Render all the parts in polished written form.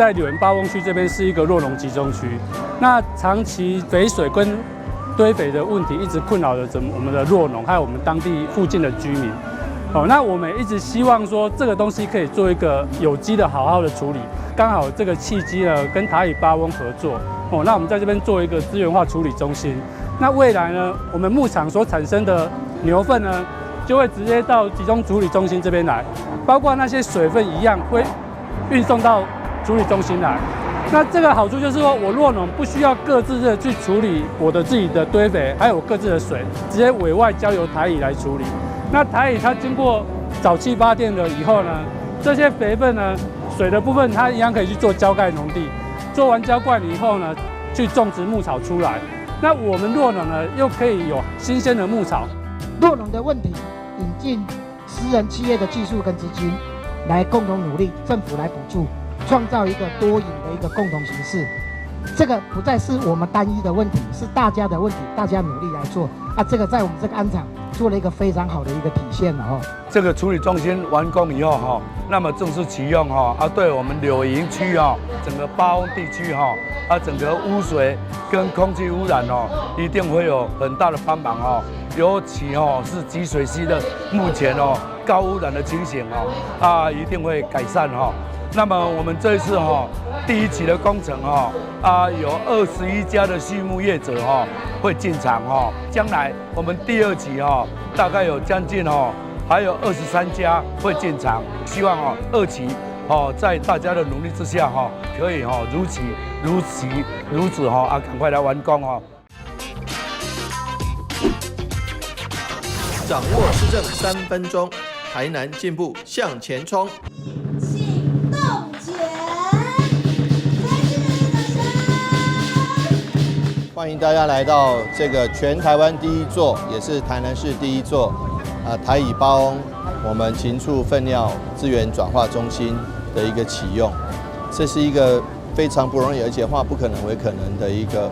在柳园八翁区这边是一个弱农集中区，那长期肥水跟堆肥的问题一直困扰着我们的弱农，还有我们当地附近的居民。那我们一直希望说这个东西可以做一个有机的好好的处理。刚好这个契机呢，跟台语八翁合作，那我们在这边做一个资源化处理中心。那未来呢，我们牧场所产生的牛粪呢，就会直接到集中处理中心这边来，包括那些水分一样会运送到处理中心来。那这个好处就是说，我弱农不需要各自的去处理我的自己的堆肥，还有我各自的水，直接委外交由台乙来处理。那台乙它经过沼气发电了以后呢，这些肥分呢，水的部分它一样可以去做浇盖农地，做完浇灌以后呢，去种植牧草出来。那我们弱农呢，又可以有新鲜的牧草。弱农的问题，引进私人企业的技术跟资金，来共同努力，政府来补助，创造一个多赢的一个共同形式。这个不再是我们单一的问题，是大家的问题，大家努力来做啊。这个在我们这个安场做了一个非常好的一个体现了哈。这个处理中心完工以后哈，那么正式启用哈，对我们柳营区哈，整个八翁地区哈，整个污水跟空气污染哦，一定会有很大的帮忙哦。尤其哦是集水溪的目前哦高污染的情形哦，一定会改善哈。那么我们这一次第一期的工程有21家的畜牧业者会进场将来我们第二期大概有将近还有23家会进场，希望二期在大家的努力之下可以如此赶快来完工掌握施政3分钟，台南进步向前冲。欢迎大家来到这个全台湾第一座，也是台南市第一座台乙八翁我们禽畜粪料资源转化中心的一个启用。这是一个非常不容易，而且化不可能为可能的一个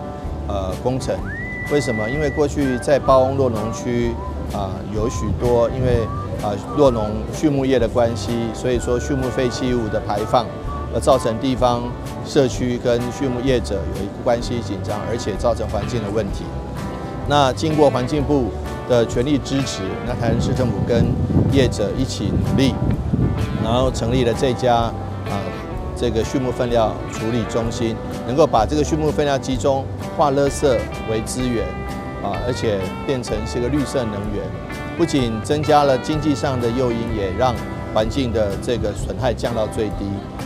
工程。为什么？因为过去在八翁弱农区有许多因为弱农畜牧业的关系，所以说畜牧废弃物的排放，而造成地方社区跟畜牧业者有一个关系紧张，而且造成环境的问题。那经过环境部的全力支持，那台南市政府跟业者一起努力，然后成立了这家这个畜牧粪料处理中心，能够把这个畜牧粪料集中化垃圾为资源而且变成是个绿色能源，不仅增加了经济上的诱因，也让环境的这个损害降到最低。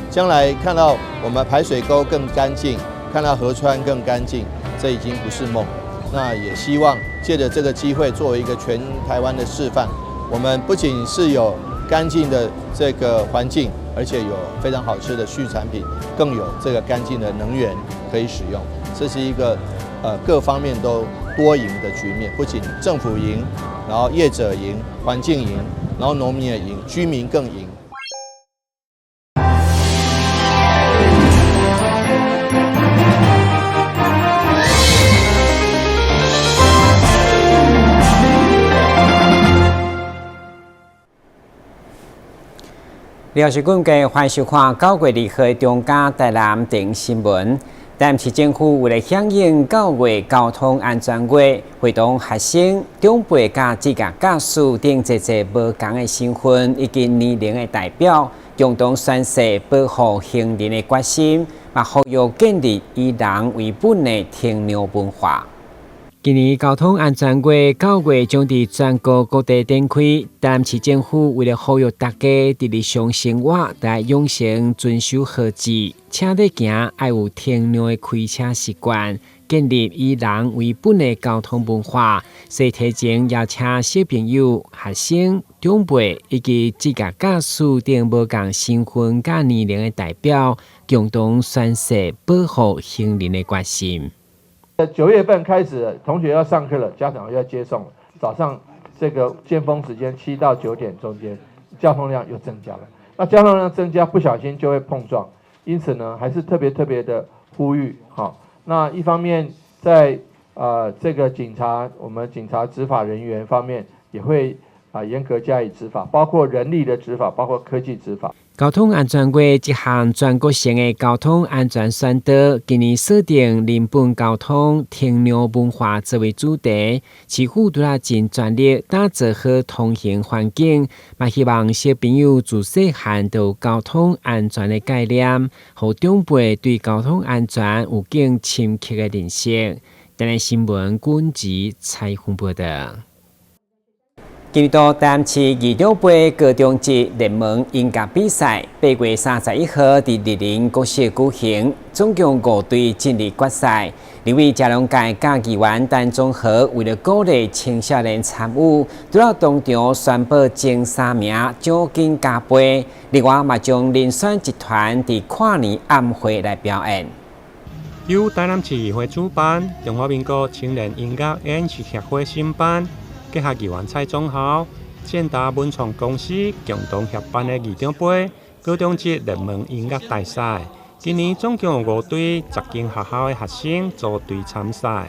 将来看到我们排水沟更干净，看到河川更干净，这已经不是梦。那也希望借着这个机会，作为一个全台湾的示范，我们不仅是有干净的这个环境，而且有非常好吃的畜产品，更有这个干净的能源可以使用。这是一个各方面都多赢的局面，不仅政府赢，然后业者赢，环境赢，然后农民也赢，居民更赢。廖时军嘅欢收看9月2号中嘉台南电新闻。台南市政府为了响应9月交通安全月，会同学生、长辈、甲职业驾驶等侪无同的身份以及年龄的代表，共同宣誓保护行人的决心，也呼吁建立以人为本的停留文化。今年交通安全月9月将伫全国各地展开，台南市政府为了呼吁大家伫日常生活来养成遵守号志、车咧行爱有停留的开车习惯，建立以人为本的交通文化。所以提前邀请小朋友、学生、长辈以及职业驾驶等无同身份甲年龄的代表，共同宣誓保护行人的决心。9月份开始，同学要上课了，家长要接送了。早上这个尖峰时间7到9点中间，交通量又增加了。那交通量增加，不小心就会碰撞，因此呢，还是特别的呼吁。那一方面在这个我们警察执法人员方面也会严格加以执法，包括人力的执法，包括科技执法。交通安全月一项全国性的交通安全宣导，今年设定人本交通停留文化作为主题，市府都要尽全力打造好通行环境，也希望小朋友自细汉就有交通安全的概念，让长辈对交通安全有更深刻的认识。台南新闻军集采访报道。今日到台南市二六杯高中级联盟音乐比赛8月31號伫蒞臨國小舉行，總共5隊進入決賽。兩位嘉良界嘉義員陳宗和為了鼓勵青少年參與，除了當場宣布前3名獎金加倍，另外嘛將遴選集團伫跨年晚會來表演。由台南市議會主辦，中華民國青年音樂演藝協會承辦。結合議員蔡總校、建達文創公司共同協辦的二中杯高中級聯盟音樂大賽，今年總共有5隊10間學校的學生組隊參賽。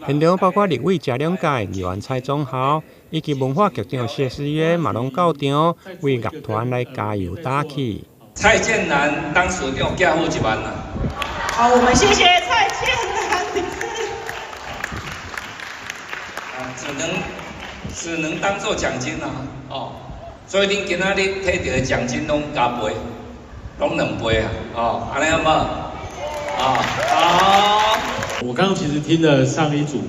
现场包括立委嘉良界議員蔡總校以及文化局長謝思月嘛攏到場，為樂團來加油打氣。蔡建南當署長加護一萬啦。好，我們謝謝蔡建南女士。只能當做獎金啦，哦，所以恁今仔日摕到的獎金攏加倍，攏2倍啊，哦，安尼好無？好。我剛剛其實聽了上一組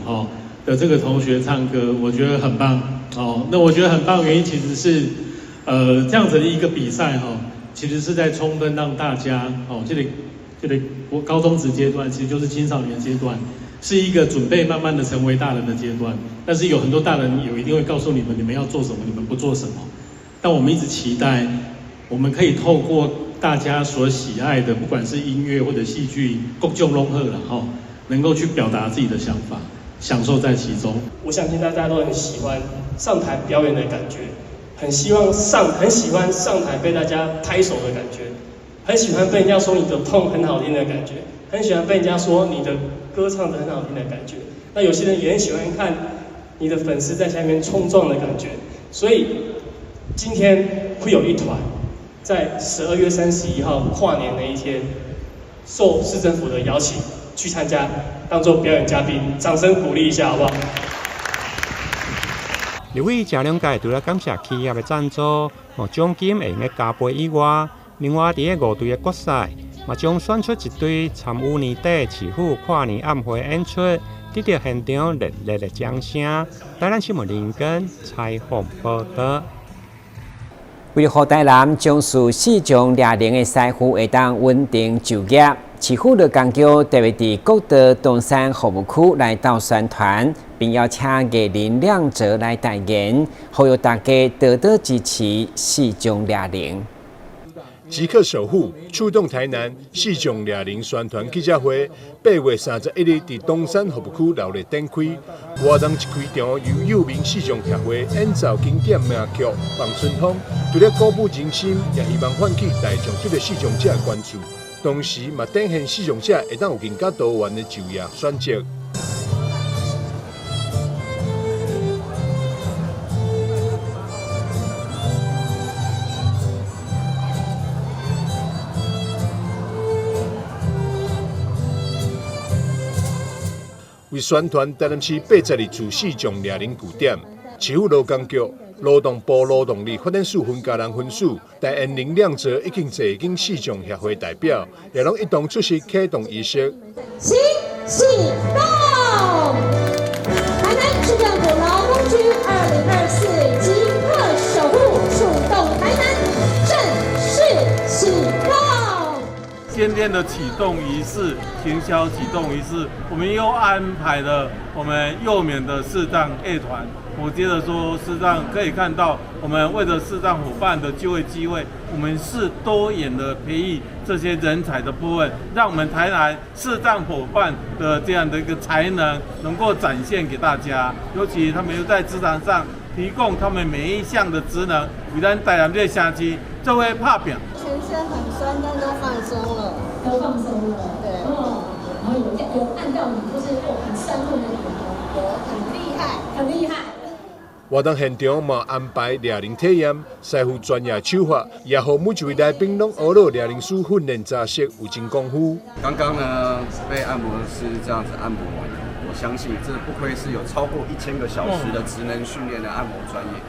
的這個同學唱歌，我覺得很棒哦。那我覺得很棒的原因其實是，這樣子的一個比賽其實是在充分讓大家這個高中職階段，其實就是青少年階段，是一個準備慢慢的成為大人的階段。但是有很多大人一定會告訴你們要做什麼，你們不做什麼。但我們一直期待，我們可以透過大家所喜愛的，不管是音樂或者戲劇，各種融合了能夠去表達自己的想法，享受在其中。我相信大家都很喜歡上台表演的感覺，很喜歡上台被大家拍手的感覺，很喜歡被人家說你的痛很好聽的感覺，很喜歡被人家說你的歌唱得很好聽的感覺。那有些人也很喜歡看你的粉絲在下面衝撞的感覺。所以今天會有一團在12月31號跨年那一天，受市政府的邀請去參加，當做表演嘉賓，掌聲鼓勵一下，好不好？立委嘉良界除了感謝企業的贊助，獎金會用嘅加倍以外，另外喺5隊嘅決賽，嘛將選出一隊參與年底市府跨年晚會演出，得到現場熱烈嘅掌聲。台南新聞林根採訪報道。為了讓台南將屬4種列寧嘅師傅會當穩定就業，市府就研究特別喺國道東山服務區來到宣傳，並邀請藝人兩者來代言，呼籲大家多多支持4種列寧。即刻守護，觸動台南4種列寧宣傳記者會8月31日喺東山服務區熱烈展開。活動一開場，由有名4種協會演奏經典名曲《望春風》，除了鼓舞人心，也希望喚起大眾對4種者關注，同時嘛展現4種者會當有更加多元的就業選擇。为宣传台南市82处4種列寧據點，市府勞工局、勞動部勞動力發展署分家人分署，但演齡兩者已經坐經4種協會代表，也攏一同出席啟動儀式。新啟動，台南市政府勞工局2024即刻守護，觸動台南，正式啟動。今天的启动仪式，行销启动仪式，我们又安排了我们幼免的视障乐团。我接着说，视障可以看到，我们为了视障伙伴的就业机会，我们是多元的培育这些人才的部分，让我们台南视障伙伴的这样的一个才能能够展现给大家，尤其他们又在职场上提供他们每一项的职能，为咱台南这辖区这位拍表。全身很酸，但都放松了，都放松了，对，然后有按到你就是很酸痛的点，很厉害，很厉害。活动现场嘛安排猎人体验、师傅专业手法，也和每一位来宾拢学到猎人师训练扎实有真功夫。刚刚呢被按摩师这样子按摩完，我相信这不愧是有超过1000个小时的职能训练的按摩专业。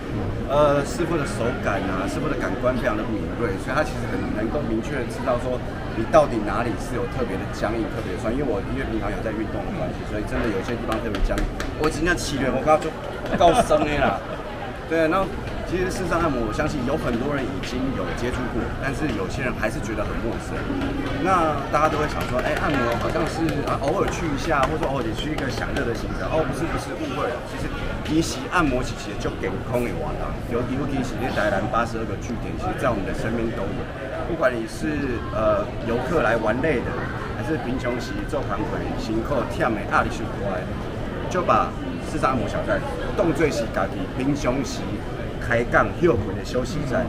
师傅的手感啊，师傅的感官非常的敏锐，所以他其实很能够明确的知道说你到底哪里是有特别的僵硬、特别的酸。因为平常有在运动的关系，所以真的有些地方特别僵硬。我今天起来，我刚刚就够生的啦。对，然后其实视障按摩，我相信有很多人已经有接触过，但是有些人还是觉得很陌生。那大家都会想说，按摩好像是偶尔去一下，或者说偶尔去一个享乐的行程。不是，误会了。其实其实按摩其实就健康的活动，尤其是在台南82个据点，其实在我们的身边都有。不管你是游客来玩累的，还是贫穷时做盘回辛苦忝的压力是大的，就把视障按摩小站当作是家己平常时开讲休困的休息站。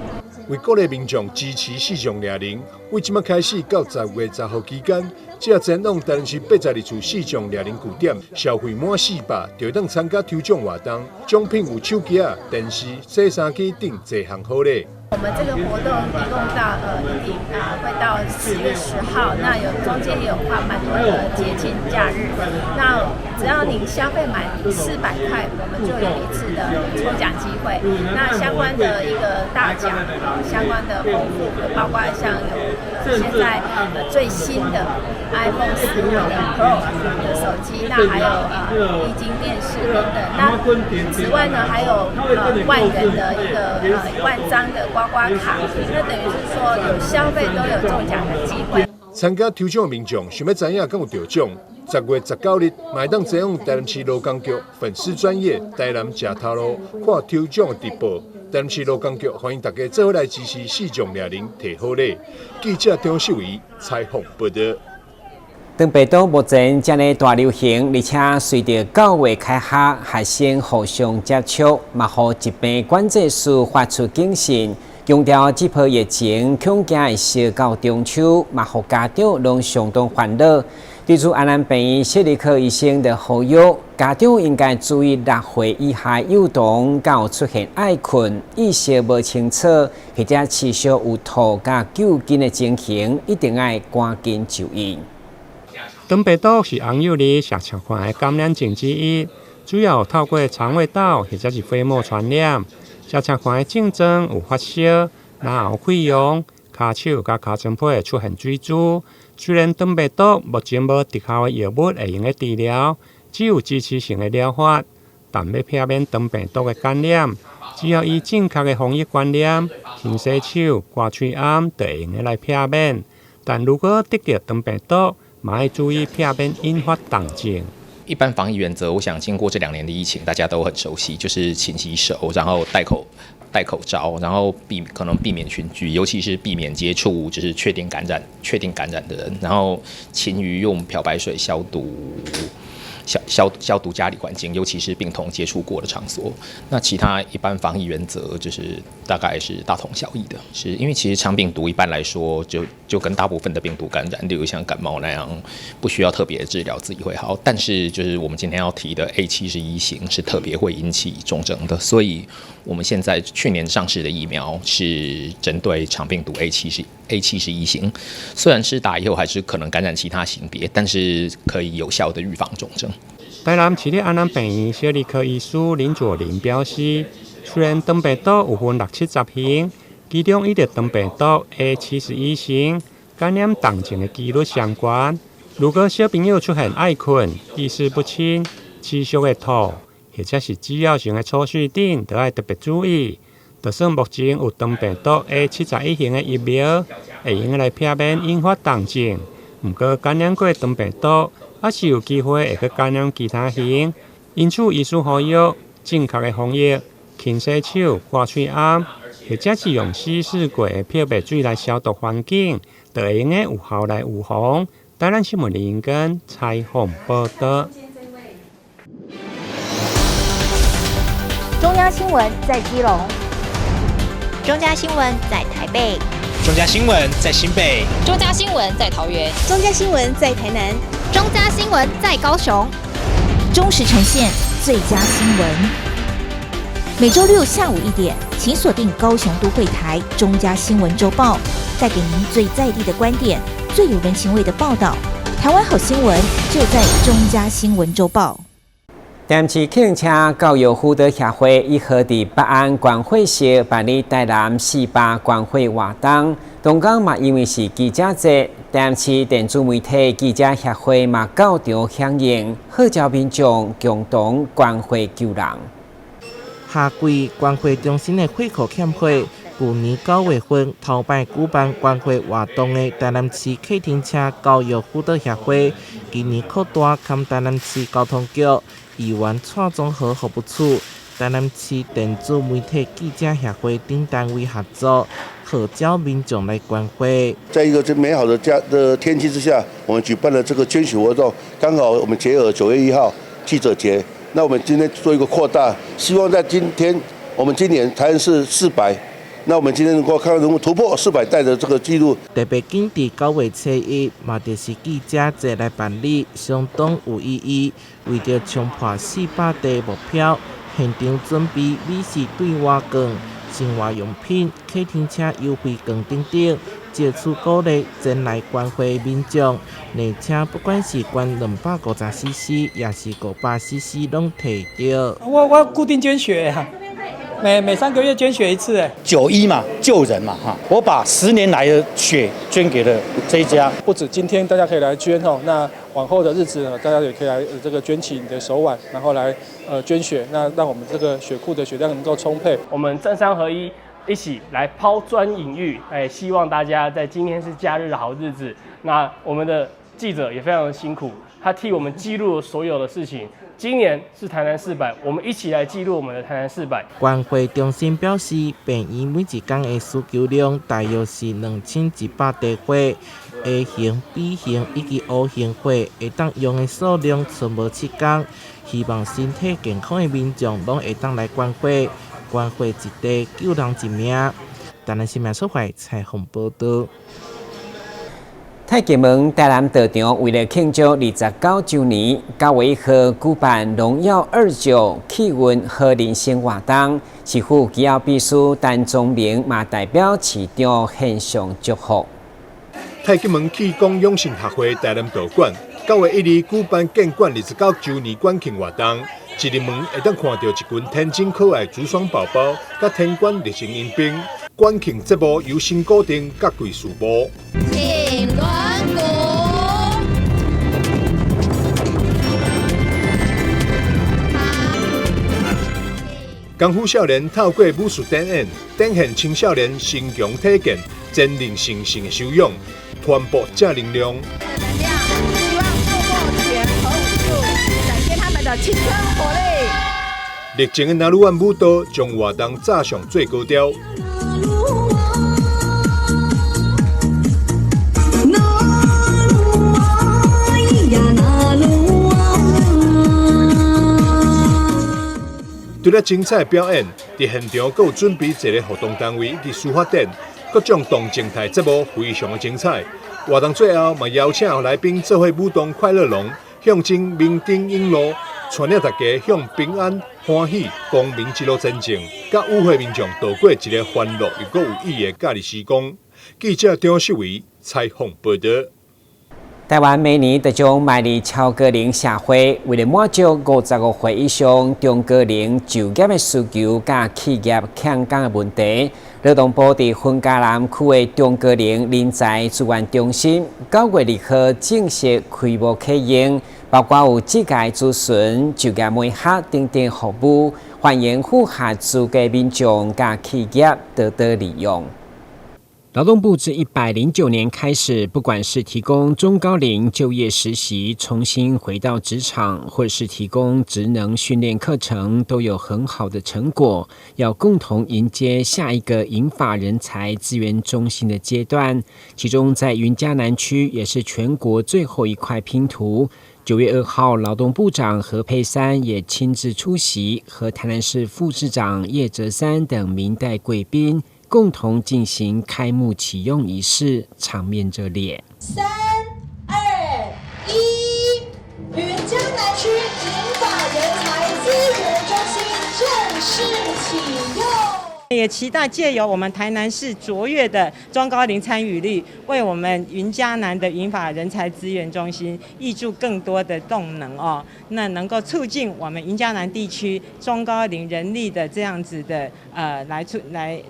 为鼓励民众支持视障猎人，为即麦开始到10月10号期间，只前往台南市82处视障猎人据点，消费满400就当参加抽奖活动，奖品有手机、电视、洗衫机等多项好礼。我们这个活动一共到会到10月10号，那中间也有画蛮多的节庆假日。那只要您消费满400块，我们就有一次的抽奖机会。那相关的一个大奖，相关的丰富，包括像有现在最新的 iPhone 15 Pro 的手机，那还有液晶电视等等。那此外呢，还有10000元的一个1万张的刮刮卡，那等于是说有消费都有中奖的机会。参加抽奖的民众想要知影敢有得奖，10月19日买当前往台南市罗岗局粉丝专页台南吃头路看抽奖的直播。台南市罗岗局欢迎大家做伙来支持视障猎人摕好礼。记者张秀仪采访报道。长北岛目前正在大流行，而且随着9月开学，学生互相接触，嘛互疾病管制署发出警讯，强调这波疫情恐惊会烧到中秋，嘛互家长拢相当烦恼。对此，安南病院心理科医生的呼吁，家长应该注意6岁以下幼童敢出现爱困、意识无清楚，或者持续有吐甲揪筋的情形，一定要赶紧就医。长病毒是红幼儿社区款的感染症之一，主要透过肠胃道或者是飞沫传染。社区款的症状有发烧、然后溃疡、骹手甲骹床皮出现水珠。虽然长病毒目前无特效的药物会用来治疗，只有支持性的疗法，但要避免长病毒的感染，只要以正确的防疫观念，勤洗手、刮嘴暗，就会用来避免。但如果得到长病毒，嘛要注意避免引发重症。一般防疫原则，我想经过这2年的疫情，大家都很熟悉，就是勤洗手，然后戴口罩，然后可能避免群聚，尤其是避免接触就是确定感染的人，然后勤于用漂白水消毒。消毒家里环境，尤其是病童接触过的场所。那其他一般防疫原则就是大概是大同小异的，是因为其实肠病毒一般来说就跟大部分的病毒感染，例如像感冒那样，不需要特别治疗自己会好。但是就是我们今天要提的 A71型是特别会引起重症的，所以我们现在去年上市的疫苗是针对肠病毒 A71型，虽然是打以后还是可能感染其他型别，但是可以有效的预防重症。台南市立安南病院小儿科医师林佐林表示，虽然长病毒有分60-70型，其中伊的长病毒 A71型感染重症的几率相关。如果小朋友出现爱困、意识不清、持续的吐，或者是止药性的措施等，都要特别注意。就算目前有长病毒 A71型的疫苗，会用来避免引发重症。不过感染过长病毒，还是有机会会去感染其他型。因此，医师呼吁正确的防疫，勤洗手、刮嘴暗，或者是用稀释过的漂白水来消毒环境，就会用有效来预防。台南新闻林英根采访报道。中央新闻在基隆，中嘉新闻在台北，中嘉新闻在新北，中嘉新闻在桃园，中嘉新闻在台南，中嘉新闻在高雄，忠实呈现最佳新闻。每周六下午1点，请锁定高雄都会台中嘉新闻周报，带给您最在地的观点，最有人情味的报道。台湾好新闻就在中嘉新闻周报。台市客运车教育辅导协会以号伫北安关会社办理台南400关会活动，同港嘛因为是记者节，台市电子媒体记者协会嘛到场响应，号召民众共同关会救人。下季关会中心的会考欠会，去年9月份头摆举办关会活动的台南市客运车教育辅导协会，今年扩大跟台南市交通局、议员蔡综合服务处、台南市电子媒体记者协会等单位合作，号召民众来关会。在一个这美好的天气之下，我们举办了这个捐血活动，刚好我们结合9月1号记者节。那我们今天做一个扩大，希望在我们今年台南市400，那我们今天能够看能够突破400代的这个记录。特别紧伫9月7日，嘛就是记者节来办理，相当有意义。为着冲破400代目标，现场准备美式对外券、生活用品、客运车优惠券等等。借此鼓励前来关会民众，内车不管是关250cc， 也是500cc， 拢提到。我固定捐血啊，每3个月捐血一次。91嘛，救人嘛哈，我把10年来的血捐给了这一家。不止今天大家可以来捐哦，那往后的日子大家也可以来这个捐起你的手腕，然后来捐血，那让我们这个血库的血量能够充沛。我们政商合一。一起来抛砖引玉，希望大家在今天是假日的好日子。那我们的记者也非常的辛苦，他替我们记录了所有的事情。今年是台南400，我们一起来记录我们的台南400。关会中心表示，病院每一天的需求量大约是2100台货 ，A 型、B 型以及 O 型货会当用的数量存无7天。希望身体健康的民众拢会当来关会。关会一地救人一命。台南新闻社会采访报道。太极门台南道场为了庆祝29周年，9月1号举办荣耀29气运好人生活动，市府机要秘书陈宗明嘛代表市长献上祝福。太极门气功养生学会台南道馆9月1日举办建馆29周年馆庆活动。一入门会当看到一群天真可爱珠双宝宝，甲天官热情迎宾。馆庆节目由新固定甲贵树播。庆馆鼓。功夫少年透过武术展演，展现青少年身强体健、坚韧心性的修养，传播正能量。希望透过拳和武术，展现他们的青春活力。热情的纳鲁湾舞蹈将活动炸上最高潮。除了精彩表演，伫现场还有准备一个活动单位以及书法展，各种动静态节目非常的精彩。活动最后，嘛邀请来宾做伙舞动快乐龙，象征明灯引路，带领大家向平安、欢喜、光明之路前进，甲与会民众度过一个欢乐又阁有意义的假日时光。记者张世伟采访报道。台湾每年都将迈入超高龄社会，为了满足55岁以上中高龄就业的需求，甲企业抢工的问题，劳动部伫分嘉南区的中高龄人才资源中心9月2號正式開幕啟用，包括有職涯諮詢、就業媒合等等服務，歡迎符合資格民眾甲企業多多利用。劳动部自109年开始，不管是提供中高龄就业实习、重新回到职场，或者是提供职能训练课程，都有很好的成果。要共同迎接下一个银发人才资源中心的阶段。其中在云嘉南区也是全国最后一块拼图。9月2号，劳动部长何佩珊也亲自出席，和台南市副市长叶哲三等民代贵宾共同进行开幕启用仪式，场面热烈。3、2、1，云嘉南区银发人才资源中心正式启用。也期待借由我们台南市卓越的中高龄参与率，为我们云嘉南的银发人才资源中心挹注更多的动能哦，那能够促进我们云嘉南地区中高龄人力的这样子的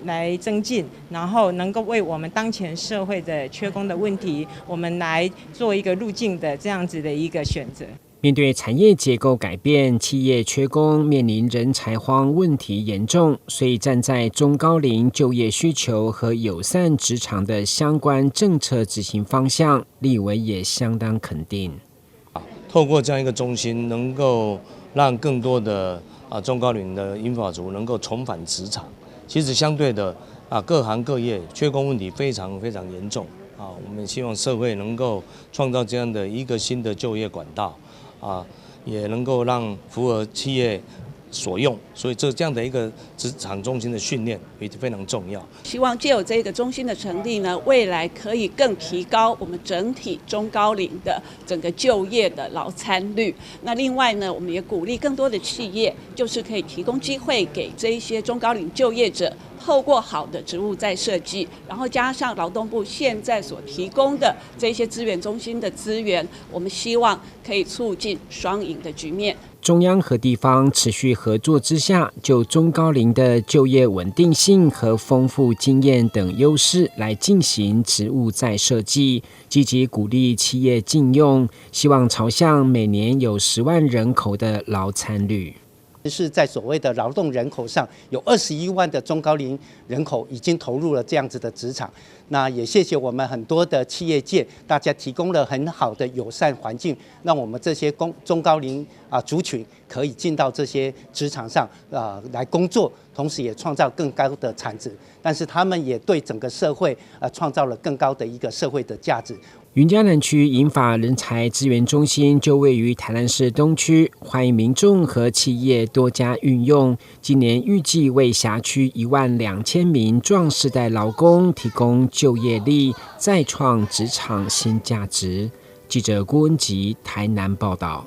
来增进，然后能够为我们当前社会的缺工的问题，我们来做一个路径的这样子的一个选择。面对产业结构改变，企业缺工，面临人才荒问题严重，所以站在中高龄就业需求和友善职场的相关政策执行方向，立委也相当肯定。透过这样一个中心，能够让更多的中高龄的银发族能够重返职场。其实相对的各行各业缺工问题非常非常严重我们希望社会能够创造这样的一个新的就业管道。也能够让符合企业所用，所以这样的一个职场中心的训练也非常重要。希望借由这个中心的成立呢，未来可以更提高我们整体中高龄的整个就业的劳参率。那另外呢，我们也鼓励更多的企业，就是可以提供机会给这一些中高龄就业者。透过好的职务再设计，然后加上劳动部现在所提供的这些资源中心的资源，我们希望可以促进双赢的局面。中央和地方持续合作之下，就中高龄的就业稳定性和丰富经验等优势来进行职务再设计，积极鼓励企业禁用，希望朝向每年有10万人口的劳参率。是在所谓的劳动人口上，有21万的中高龄人口已经投入了这样子的职场。那也谢谢我们很多的企业界，大家提供了很好的友善环境，让我们这些中高龄族群可以进到这些职场上来工作，同时也创造更高的产值。但是他们也对整个社会创造了更高的一个社会的价值。云嘉南区银发人才资源中心就位于台南市东区，欢迎民众和企业多加运用。今年预计为辖区12000名壮世代劳工提供就业力，再创职场新价值。记者郭文吉台南报道。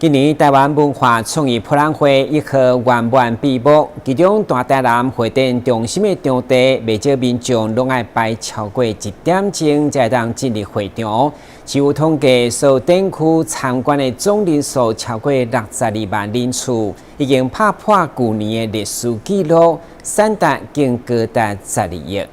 今年台湾文化创意博览会一号圆满闭幕，其中大台南会展中心的场地，不少民众拢爱排超过1点钟才当进入会场。市府统计，所展区参观的总人数超过62万人次，已经打破去年的历史纪录，散达竟高达12亿。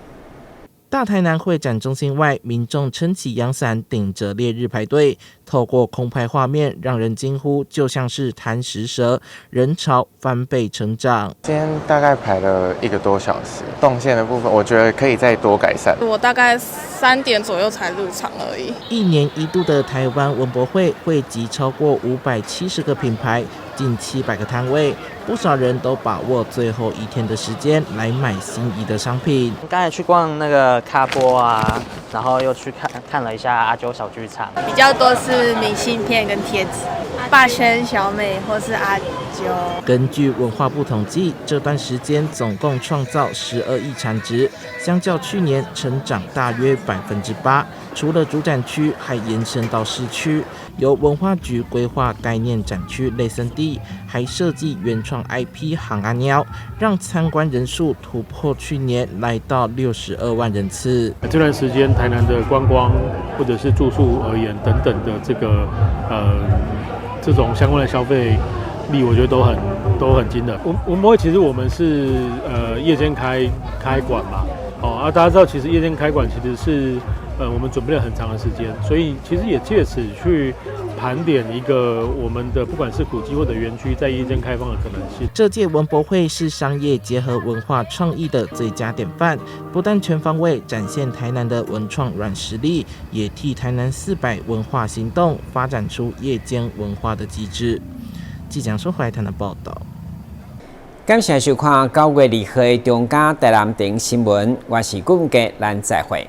大台南会展中心外，民众撑起阳伞，顶着烈日排队。透过空拍画面，让人惊呼，就像是贪食蛇，人潮翻倍成长。今天大概排了1个多小时，动线的部分我觉得可以再多改善。我大概3点左右才入场而已。1年1度的台湾文博会汇集超过570个品牌，近700个摊位，不少人都把握最后1天的时间来买心仪的商品。刚才去逛那个卡波啊，然后又去看了一下阿啾小剧场，比较多是明信片跟贴纸，霸轩、小美或是阿啾。根据文化部统计，这段时间总共创造12亿产值，相较去年成长大约8%。除了主展区，还延伸到市区，由文化局规划概念展区雷森地，还设计原创 IP 行阿喵，让参观人数突破去年来到62万人次。这段时间台南的观光或者是住宿而言等等的这种相关的消费力，我觉得都很惊人。文博会其实我们是夜间开馆嘛，大家知道其实夜间开馆其实是我们准备了很长的时间，所以其实也借此去盘点一个我们的不管是古迹或者园区在夜间开放的可能性。这届文博会是商业结合文化创意的最佳典范，不但全方位展现台南的文创软实力，也替台南400文化行动发展出夜间文化的机制。记者说回台南报道。感谢收看9月2号的中嘉台南庭新闻，我是顾文杰，咱再会。